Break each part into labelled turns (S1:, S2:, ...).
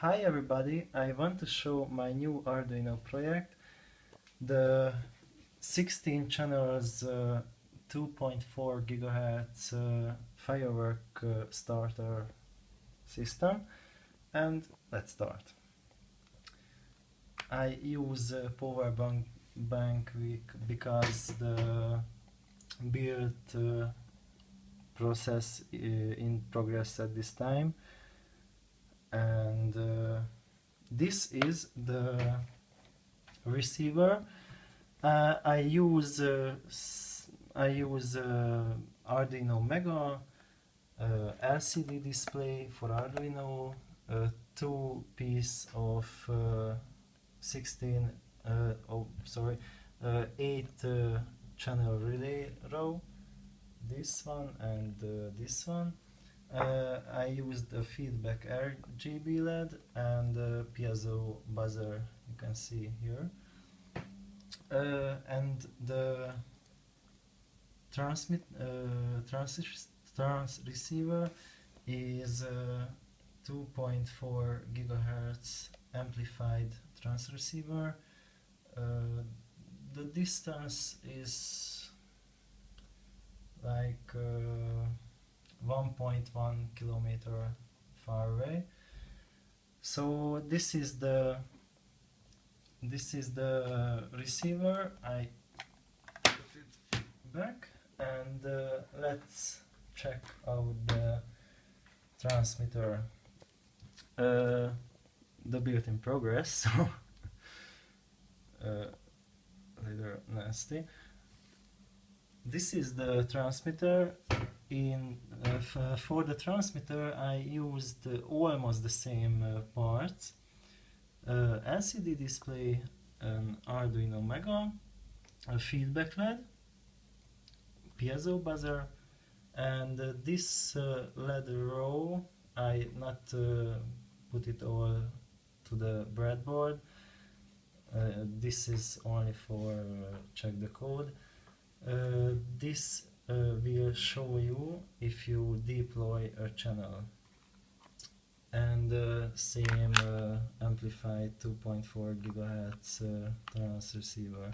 S1: Hi everybody, I want to show my new Arduino project, the 16 channels 2.4 GHz Firework starter system, and let's start. I use power bank because the build process in progress at this time, and this is the receiver. I use Arduino Mega LCD display for Arduino, two piece of 8 channel relay row, this one and this one. I used a feedback RGB LED and a piezo buzzer, you can see here. And the receiver is 2.4 GHz amplified transceiver. The distance is like 1.1 kilometer far away. So this is the receiver. I put it back, and let's check out the transmitter. The build in progress, so little nasty. This is the transmitter. For the transmitter I used almost the same parts. LCD display, an Arduino Mega, a feedback LED, piezo buzzer, and this LED row I not put it all to the breadboard. This is only for check the code. This will show you if you deploy a channel, and same amplified 2.4 GHz transceiver.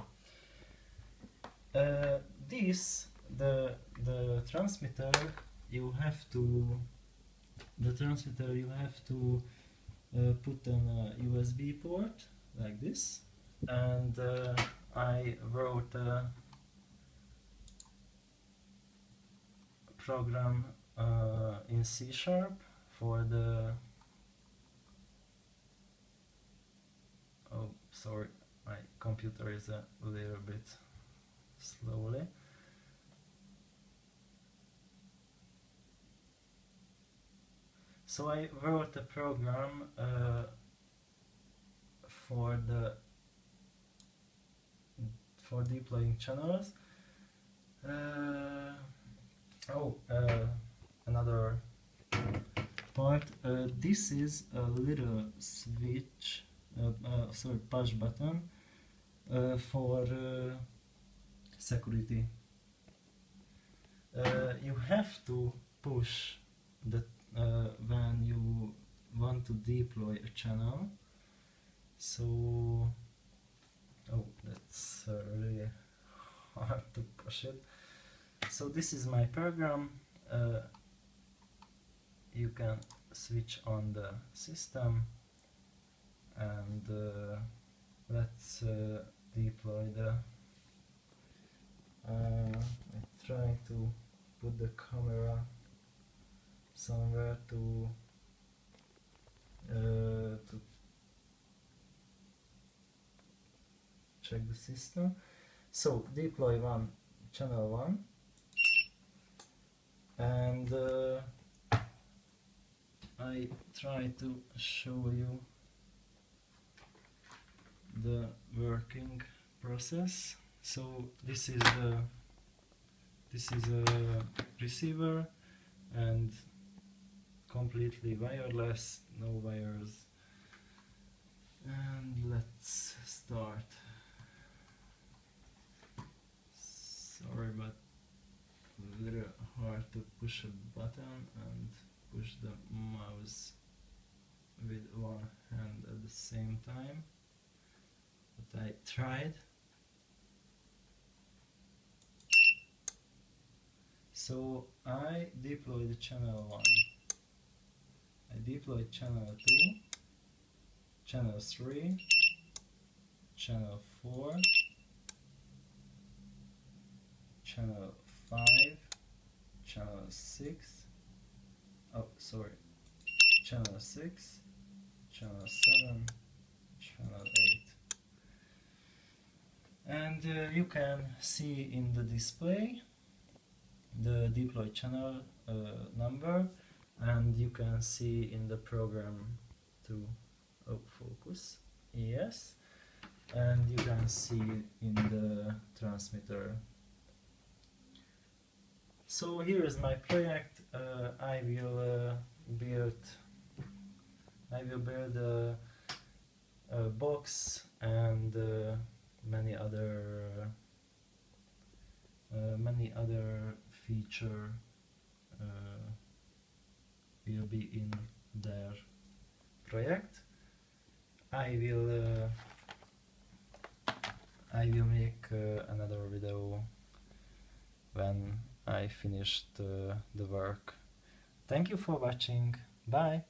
S1: The transmitter you have to put an USB port like this, and I wrote a program in C# for the sorry, my computer is a little bit slowly. So I wrote a program for deploying channels. Another part. This is a little switch, push button for security. You have to push that when you want to deploy a channel. So, that's really hard to push it. So this is my program. You can switch on the system, and let's deploy the I'm trying to put the camera somewhere to check the system. So deploy channel 1, and I try to show you the working process. So this is a receiver, and completely wireless, no wires. And let's start. Sorry, but a little hard to push a button and push the mouse with one same time, but I tried. So I deployed channel 1, I deployed channel 2, channel 3, channel 4, channel 5, channel 6, oh sorry, channel 6, channel 7, channel 8. And you can see in the display the deploy channel number, and you can see in the program to focus, yes, and you can see in the transmitter. So here is my project. I will build a box and many other feature will be in their project. I will make another video when I finished the work. Thank you for watching. Bye.